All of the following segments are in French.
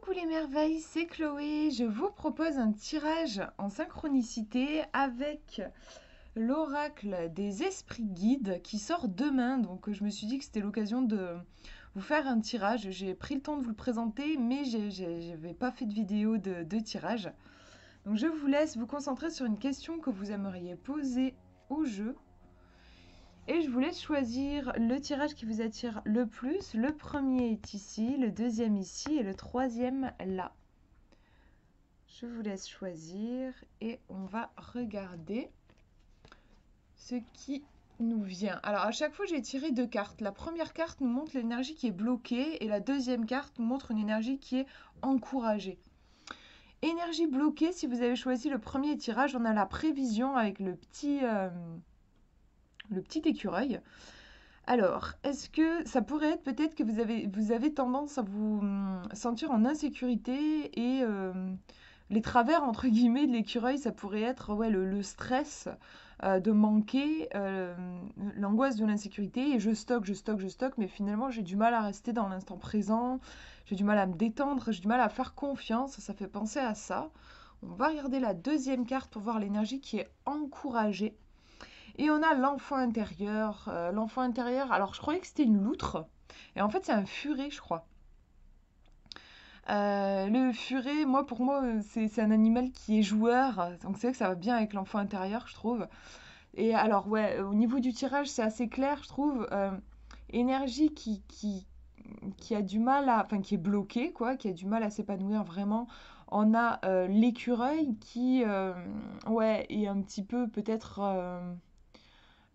Coucou les merveilles, c'est Chloé. Je vous propose un tirage en synchronicité avec l'oracle des esprits guides qui sort demain. Donc je me suis dit que c'était l'occasion de vous faire un tirage. J'ai pris le temps de vous le présenter, mais j'avais pas fait de vidéo de tirage. Donc je vous laisse vous concentrer sur une question que vous aimeriez poser au jeu. Et je vous laisse choisir le tirage qui vous attire le plus. Le premier est ici, le deuxième ici et le troisième là. Je vous laisse choisir et on va regarder ce qui nous vient. Alors à chaque fois j'ai tiré deux cartes. La première carte nous montre l'énergie qui est bloquée et la deuxième carte nous montre une énergie qui est encouragée. Énergie bloquée, si vous avez choisi le premier tirage, on a la prévision avec le petit écureuil. Alors, est-ce que ça pourrait être peut-être que vous avez tendance à vous sentir en insécurité et les travers, entre guillemets, de l'écureuil, ça pourrait être ouais, le stress de manquer, l'angoisse de l'insécurité, et je stocke, mais finalement j'ai du mal à rester dans l'instant présent, j'ai du mal à me détendre, j'ai du mal à faire confiance, ça fait penser à ça. On va regarder la deuxième carte pour voir l'énergie qui est encouragée. Et on a l'enfant intérieur. L'enfant intérieur, alors je croyais que c'était une loutre, et en fait c'est un furet, je crois. Le furet, pour moi, c'est un animal qui est joueur, donc c'est vrai que ça va bien avec l'enfant intérieur, je trouve. Et alors, ouais, au niveau du tirage, c'est assez clair, je trouve. Énergie qui a du mal à, enfin, qui est bloquée, quoi, qui a du mal à s'épanouir vraiment. On a l'écureuil qui, ouais, est un petit peu peut-être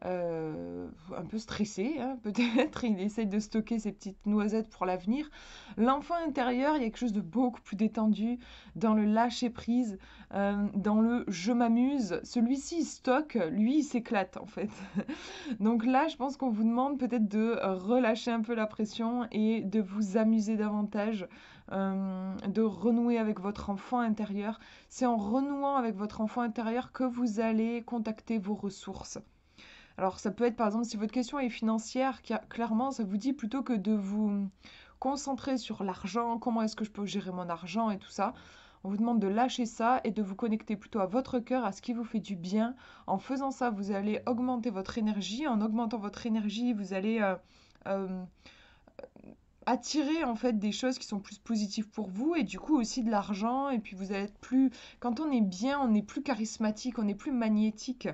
un peu stressé, hein, peut-être. Il essaye de stocker ses petites noisettes pour l'avenir. L'enfant intérieur, il y a quelque chose de beaucoup plus détendu dans le lâcher-prise, dans le je m'amuse. Celui-ci, il stocke, lui, il s'éclate en fait. Donc là, je pense qu'on vous demande peut-être de relâcher un peu la pression et de vous amuser davantage, de renouer avec votre enfant intérieur. C'est en renouant avec votre enfant intérieur que vous allez contacter vos ressources. Alors ça peut être par exemple si votre question est financière, clairement ça vous dit plutôt que de vous concentrer sur l'argent, comment est-ce que je peux gérer mon argent et tout ça. On vous demande de lâcher ça et de vous connecter plutôt à votre cœur, à ce qui vous fait du bien. En faisant ça, vous allez augmenter votre énergie. En augmentant votre énergie, vous allez euh, attirer en fait des choses qui sont plus positives pour vous et du coup aussi de l'argent. Et puis vous allez être plus... Quand on est bien, on est plus charismatique, on est plus magnétique.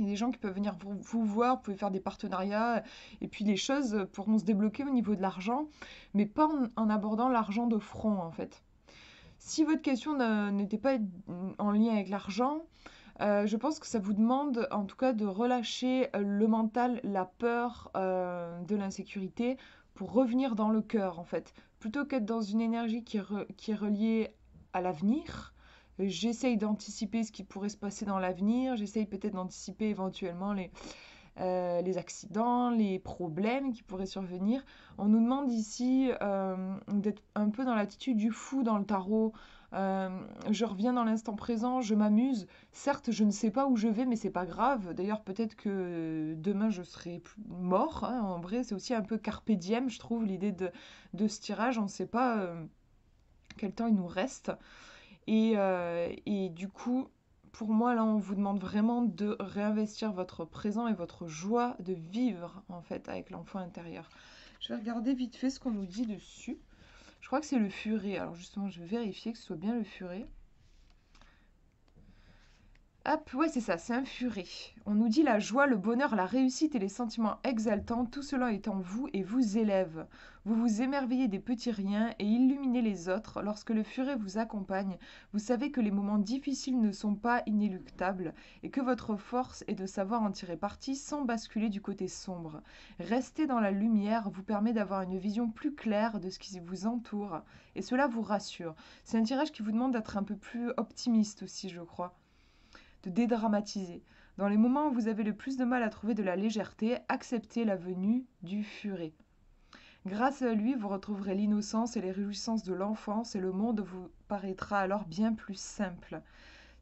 Il y a des gens qui peuvent venir vous voir, vous pouvez faire des partenariats, et puis les choses pourront se débloquer au niveau de l'argent, mais pas en abordant l'argent de front en fait. Si votre question n'était pas en lien avec l'argent, je pense que ça vous demande en tout cas de relâcher le mental, la peur de l'insécurité pour revenir dans le cœur en fait. Plutôt qu'être dans une énergie qui est reliée à l'avenir, j'essaye d'anticiper ce qui pourrait se passer dans l'avenir, j'essaye peut-être d'anticiper éventuellement les accidents, les problèmes qui pourraient survenir. On nous demande ici d'être un peu dans l'attitude du fou dans le tarot. Je reviens dans l'instant présent, je m'amuse. Certes, je ne sais pas où je vais, mais c'est pas grave. D'ailleurs, peut-être que demain je serai mort, hein. En vrai, c'est aussi un peu carpe diem, je trouve, l'idée de ce tirage. On ne sait pas quel temps il nous reste. Et du coup, pour moi, là, on vous demande vraiment de réinvestir votre présent et votre joie de vivre, en fait, avec l'enfant intérieur. Je vais regarder vite fait ce qu'on nous dit dessus. Je crois que c'est le furet. Alors justement, je vais vérifier que ce soit bien le furet. Hop, ouais, c'est ça, c'est un furet. On nous dit la joie, le bonheur, la réussite et les sentiments exaltants, tout cela est en vous et vous élève. Vous vous émerveillez des petits riens et illuminez les autres. Lorsque le furet vous accompagne, vous savez que les moments difficiles ne sont pas inéluctables et que votre force est de savoir en tirer parti sans basculer du côté sombre. Rester dans la lumière vous permet d'avoir une vision plus claire de ce qui vous entoure et cela vous rassure. C'est un tirage qui vous demande d'être un peu plus optimiste aussi, je crois, de dédramatiser. Dans les moments où vous avez le plus de mal à trouver de la légèreté, acceptez la venue du furet. Grâce à lui, vous retrouverez l'innocence et les réjouissances de l'enfance et le monde vous paraîtra alors bien plus simple.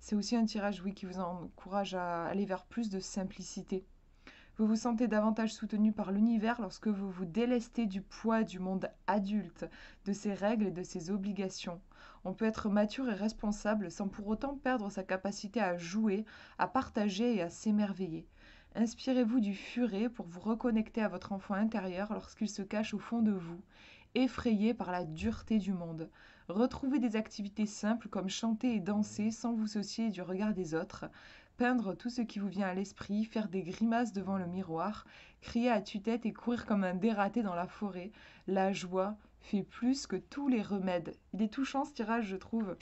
C'est aussi un tirage, oui, qui vous encourage à aller vers plus de simplicité. Vous vous sentez davantage soutenu par l'univers lorsque vous vous délestez du poids du monde adulte, de ses règles et de ses obligations. On peut être mature et responsable sans pour autant perdre sa capacité à jouer, à partager et à s'émerveiller. Inspirez-vous du furet pour vous reconnecter à votre enfant intérieur lorsqu'il se cache au fond de vous, effrayé par la dureté du monde. Retrouvez des activités simples comme chanter et danser sans vous soucier du regard des autres, peindre tout ce qui vous vient à l'esprit, faire des grimaces devant le miroir, crier à tue-tête et courir comme un dératé dans la forêt. La joie fait plus que tous les remèdes. Il est touchant ce tirage, je trouve.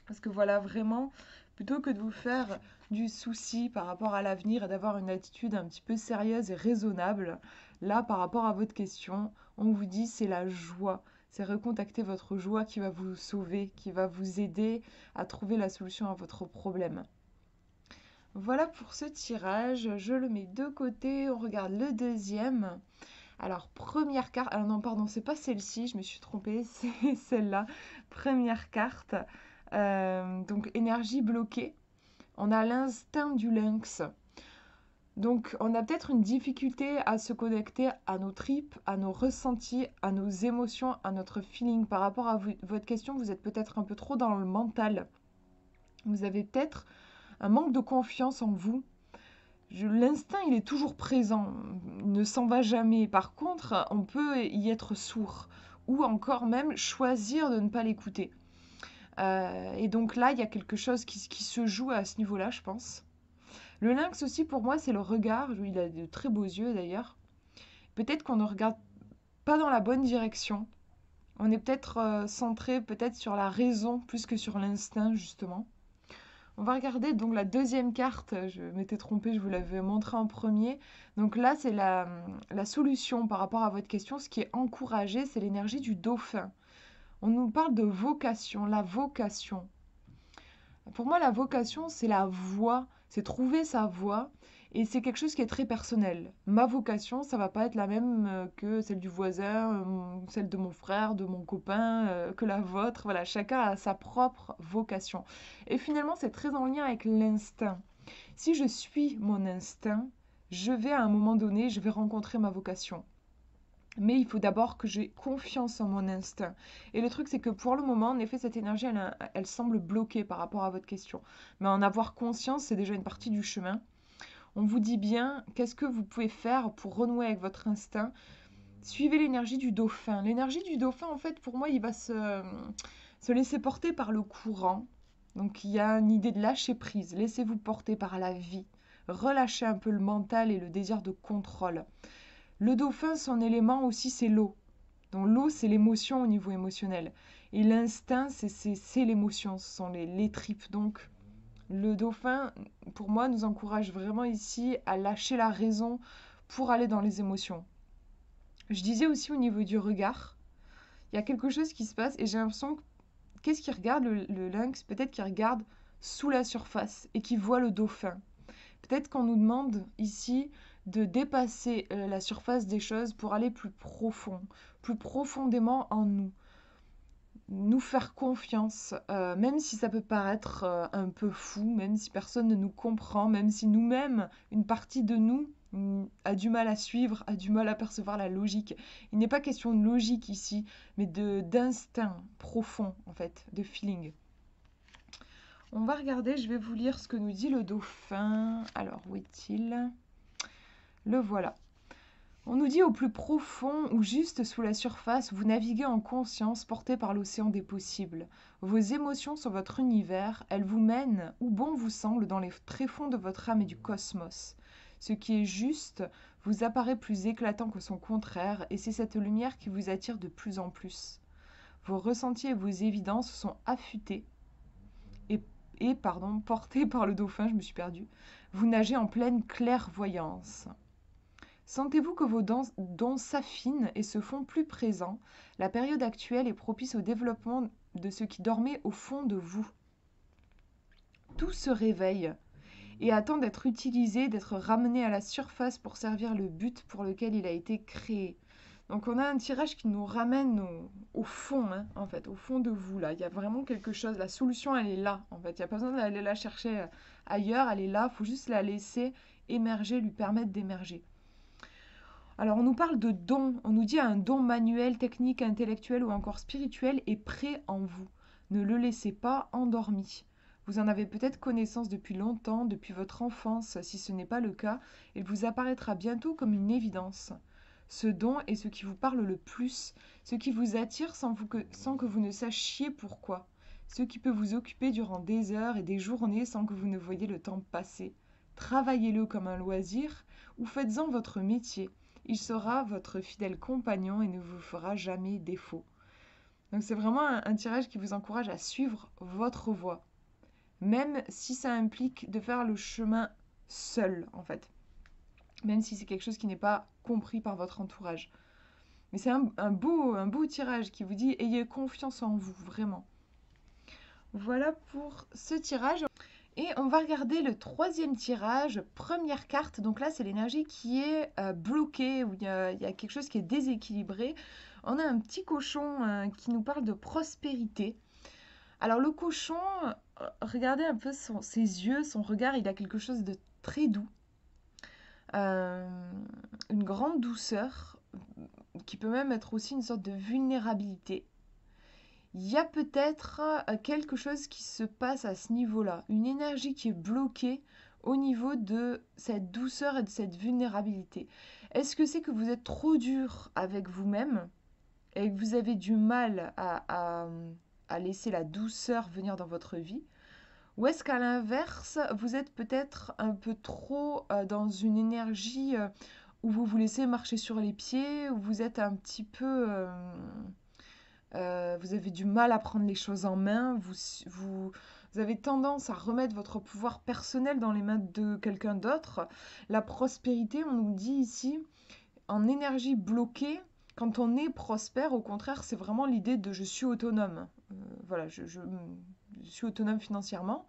Parce que voilà, vraiment, plutôt que de vous faire du souci par rapport à l'avenir et d'avoir une attitude un petit peu sérieuse et raisonnable, là, par rapport à votre question, on vous dit c'est la joie. C'est recontacter votre joie qui va vous sauver, qui va vous aider à trouver la solution à votre problème. Voilà pour ce tirage, je le mets de côté, on regarde le deuxième. Alors, première carte, alors non, pardon, c'est pas celle-ci, je me suis trompée, c'est celle-là. Première carte, donc énergie bloquée. On a l'instinct du lynx. Donc, on a peut-être une difficulté à se connecter à nos tripes, à nos ressentis, à nos émotions, à notre feeling. Par rapport à votre question, vous êtes peut-être un peu trop dans le mental. Vous avez peut-être un manque de confiance en vous. L'instinct, il est toujours présent, il ne s'en va jamais. Par contre, on peut y être sourd ou encore même choisir de ne pas l'écouter. Et donc là, il y a quelque chose qui se joue à ce niveau-là, je pense. Le lynx aussi, pour moi, c'est le regard. Il a de très beaux yeux d'ailleurs. Peut-être qu'on ne regarde pas dans la bonne direction. On est peut-être centré peut-être sur la raison plus que sur l'instinct, justement. On va regarder donc la deuxième carte. Je m'étais trompée, je vous l'avais montré en premier. Donc là, c'est la solution par rapport à votre question. Ce qui est encouragé, c'est l'énergie du dauphin. On nous parle de vocation, la vocation. Pour moi, la vocation, c'est la voie, c'est trouver sa voie. Et c'est quelque chose qui est très personnel. Ma vocation, ça va pas être la même que celle du voisin, celle de mon frère, de mon copain, que la vôtre. Voilà, chacun a sa propre vocation. Et finalement, c'est très en lien avec l'instinct. Si je suis mon instinct, je vais à un moment donné, je vais rencontrer ma vocation. Mais il faut d'abord que j'ai confiance en mon instinct. Et le truc, c'est que pour le moment, en effet, cette énergie, elle semble bloquée par rapport à votre question. Mais en avoir conscience, c'est déjà une partie du chemin. On vous dit bien, qu'est-ce que vous pouvez faire pour renouer avec votre instinct? Suivez l'énergie du dauphin. L'énergie du dauphin, en fait, pour moi, il va se laisser porter par le courant. Donc, il y a une idée de lâcher prise. Laissez-vous porter par la vie. Relâchez un peu le mental et le désir de contrôle. Le dauphin, son élément aussi, c'est l'eau. Donc, l'eau, c'est l'émotion au niveau émotionnel. Et l'instinct, c'est l'émotion, ce sont les tripes. Donc, le dauphin, pour moi, nous encourage vraiment ici à lâcher la raison pour aller dans les émotions. Je disais aussi au niveau du regard, il y a quelque chose qui se passe et j'ai l'impression que qu'est-ce qu'il regarde le lynx? Peut-être qu'il regarde sous la surface et qu'il voit le dauphin. Peut-être qu'on nous demande ici de dépasser la surface des choses pour aller plus profond, plus profondément en nous. Nous faire confiance, même si ça peut paraître un peu fou, même si personne ne nous comprend, même si nous-mêmes, une partie de nous a du mal à suivre, a du mal à percevoir la logique. Il n'est pas question de logique ici, mais d'instinct profond, en fait, de feeling. On va regarder, je vais vous lire ce que nous dit le dauphin. Alors, où est-il? Le voilà. On nous dit au plus profond ou juste sous la surface, vous naviguez en conscience porté par l'océan des possibles. Vos émotions sont votre univers, elles vous mènent où bon vous semble dans les tréfonds de votre âme et du cosmos. Ce qui est juste vous apparaît plus éclatant que son contraire et c'est cette lumière qui vous attire de plus en plus. Vos ressentis et vos évidences sont affûtés et portés par le dauphin, je me suis perdue. Vous nagez en pleine clairvoyance. Sentez-vous que vos dons s'affinent et se font plus présents. La période actuelle est propice au développement de ce qui dormait au fond de vous. Tout se réveille et attend d'être utilisé, d'être ramené à la surface pour servir le but pour lequel il a été créé. Donc on a un tirage qui nous ramène au fond, hein, en fait, au fond de vous. Là, il y a vraiment quelque chose. La solution, elle est là. En fait, il n'y a pas besoin d'aller la chercher ailleurs. Elle est là. Il faut juste la laisser émerger, lui permettre d'émerger. Alors, on nous parle de don, on nous dit un don manuel, technique, intellectuel ou encore spirituel est prêt en vous. Ne le laissez pas endormi. Vous en avez peut-être connaissance depuis longtemps, depuis votre enfance. Si ce n'est pas le cas, il vous apparaîtra bientôt comme une évidence. Ce don est ce qui vous parle le plus, ce qui vous attire sans que vous ne sachiez pourquoi, ce qui peut vous occuper durant des heures et des journées sans que vous ne voyiez le temps passer. Travaillez-le comme un loisir ou faites-en votre métier. Il sera votre fidèle compagnon et ne vous fera jamais défaut. Donc c'est vraiment un tirage qui vous encourage à suivre votre voie, même si ça implique de faire le chemin seul en fait, même si c'est quelque chose qui n'est pas compris par votre entourage. Mais c'est un beau tirage qui vous dit ayez confiance en vous, vraiment. Voilà pour ce tirage. Et on va regarder le troisième tirage, première carte. Donc là, c'est l'énergie qui est bloquée, où il y a quelque chose qui est déséquilibré. On a un petit cochon qui nous parle de prospérité. Alors le cochon, regardez un peu ses yeux, son regard, il a quelque chose de très doux. Une grande douceur, qui peut même être aussi une sorte de vulnérabilité. Il y a peut-être quelque chose qui se passe à ce niveau-là, une énergie qui est bloquée au niveau de cette douceur et de cette vulnérabilité. Est-ce que c'est que vous êtes trop dur avec vous-même et que vous avez du mal à laisser la douceur venir dans votre vie? Ou est-ce qu'à l'inverse, vous êtes peut-être un peu trop dans une énergie où vous vous laissez marcher sur les pieds, où vous êtes un petit peu... vous avez du mal à prendre les choses en main, vous avez tendance à remettre votre pouvoir personnel dans les mains de quelqu'un d'autre. La prospérité, on nous dit ici, en énergie bloquée, quand on est prospère, au contraire, c'est vraiment l'idée de je suis autonome. Voilà, je suis autonome financièrement.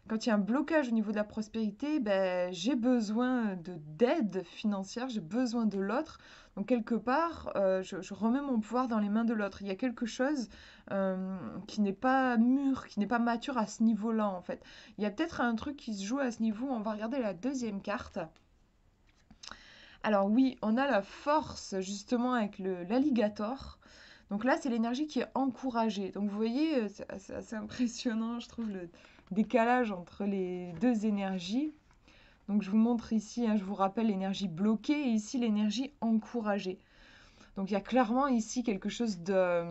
Quand il y a un blocage au niveau de la prospérité, ben, j'ai besoin d'aide financière, j'ai besoin de l'autre. Donc quelque part, je remets mon pouvoir dans les mains de l'autre. Il y a quelque chose qui n'est pas mûr, qui n'est pas mature à ce niveau-là, en fait. Il y a peut-être un truc qui se joue à ce niveau. On va regarder la deuxième carte. Alors oui, on a la force, justement, avec l'alligator. Donc là, c'est l'énergie qui est encouragée. Donc vous voyez, c'est assez impressionnant, je trouve, le décalage entre les deux énergies. Donc je vous montre ici, je vous rappelle l'énergie bloquée et ici l'énergie encouragée. Donc il y a clairement ici quelque chose de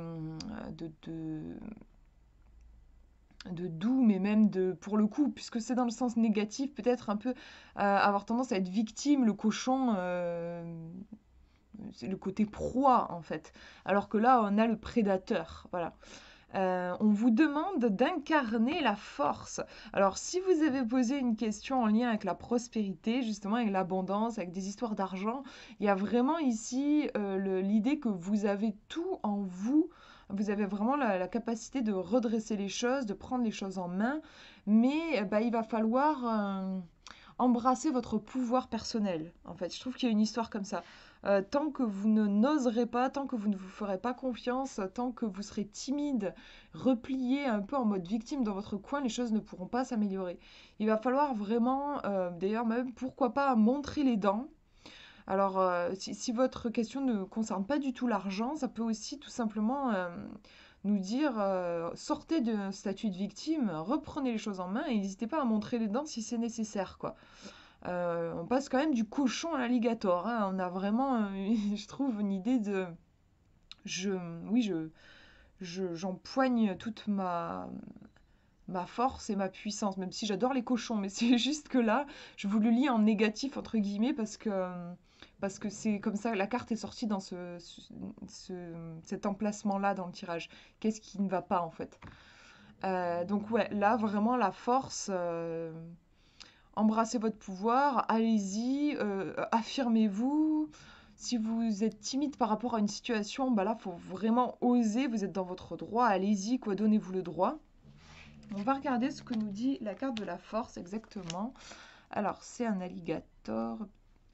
doux, mais même pour le coup, puisque c'est dans le sens négatif, peut-être un peu avoir tendance à être victime, le cochon, c'est le côté proie en fait. Alors que là, on a le prédateur, voilà. On vous demande d'incarner la force. Alors, si vous avez posé une question en lien avec la prospérité, justement avec l'abondance, avec des histoires d'argent, il y a vraiment ici l'idée que vous avez tout en vous. Vous avez vraiment la capacité de redresser les choses, de prendre les choses en main, mais il va falloir embrasser votre pouvoir personnel. En fait, je trouve qu'il y a une histoire comme ça. Tant que vous n'oserez pas, tant que vous ne vous ferez pas confiance, tant que vous serez timide, replié un peu en mode victime dans votre coin, les choses ne pourront pas s'améliorer. Il va falloir vraiment, d'ailleurs même, pourquoi pas montrer les dents. Alors, si votre question ne concerne pas du tout l'argent, ça peut aussi tout simplement nous dire sortez d'un statut de victime, reprenez les choses en main et n'hésitez pas à montrer les dents si c'est nécessaire, quoi. On passe quand même du cochon à l'alligator, hein. On a vraiment, je trouve, une idée de... Oui, j'empoigne toute ma force et ma puissance, même si j'adore les cochons, mais c'est juste que là, je vous le lis en négatif, entre guillemets, parce que c'est comme ça, la carte est sortie dans cet emplacement-là dans le tirage. Qu'est-ce qui ne va pas, en fait? Donc ouais, là, vraiment, la force... embrassez votre pouvoir, allez-y, affirmez-vous. Si vous êtes timide par rapport à une situation, bah là, il faut vraiment oser, vous êtes dans votre droit, allez-y, quoi, donnez-vous le droit. On va regarder ce que nous dit la carte de la force exactement. Alors, c'est un alligator.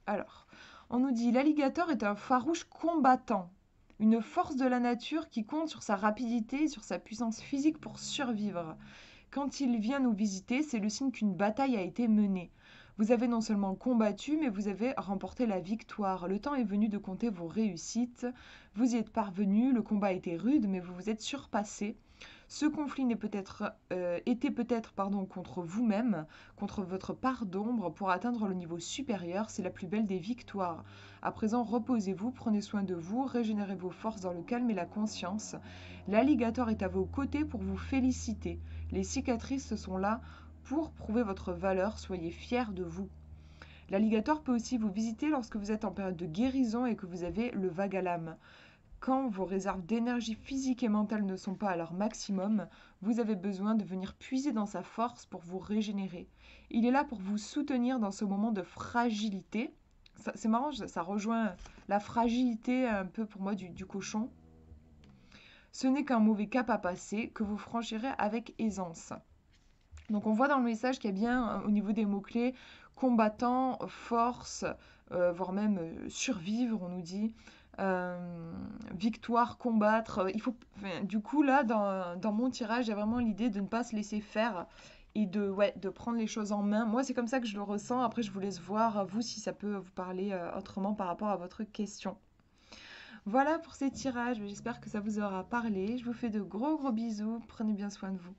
Alors, on nous dit, l'alligator est un farouche combattant, une force de la nature qui compte sur sa rapidité et sur sa puissance physique pour survivre. Quand il vient nous visiter, c'est le signe qu'une bataille a été menée. Vous avez non seulement combattu, mais vous avez remporté la victoire. Le temps est venu de compter vos réussites. Vous y êtes parvenu, le combat était rude, mais vous vous êtes surpassé. Ce conflit était peut-être contre vous-même, contre votre part d'ombre, pour atteindre le niveau supérieur. C'est la plus belle des victoires. À présent, reposez-vous, prenez soin de vous, régénérez vos forces dans le calme et la conscience. L'alligator est à vos côtés pour vous féliciter. Les cicatrices sont là pour prouver votre valeur. Soyez fiers de vous. L'alligator peut aussi vous visiter lorsque vous êtes en période de guérison et que vous avez le vague à l'âme. Quand vos réserves d'énergie physique et mentale ne sont pas à leur maximum, vous avez besoin de venir puiser dans sa force pour vous régénérer. Il est là pour vous soutenir dans ce moment de fragilité. C'est marrant, ça rejoint la fragilité un peu pour moi du cochon. Ce n'est qu'un mauvais cap à passer que vous franchirez avec aisance. Donc on voit dans le message qu'il y a bien au niveau des mots-clés combattant, force, voire même survivre, on nous dit. Victoire, combattre. Du coup, là, dans mon tirage, il y a vraiment l'idée de ne pas se laisser faire et de prendre les choses en main. Moi, c'est comme ça que je le ressens. Après, je vous laisse voir, vous, si ça peut vous parler autrement par rapport à votre question. Voilà pour ces tirages. J'espère que ça vous aura parlé. Je vous fais de gros bisous. Prenez bien soin de vous.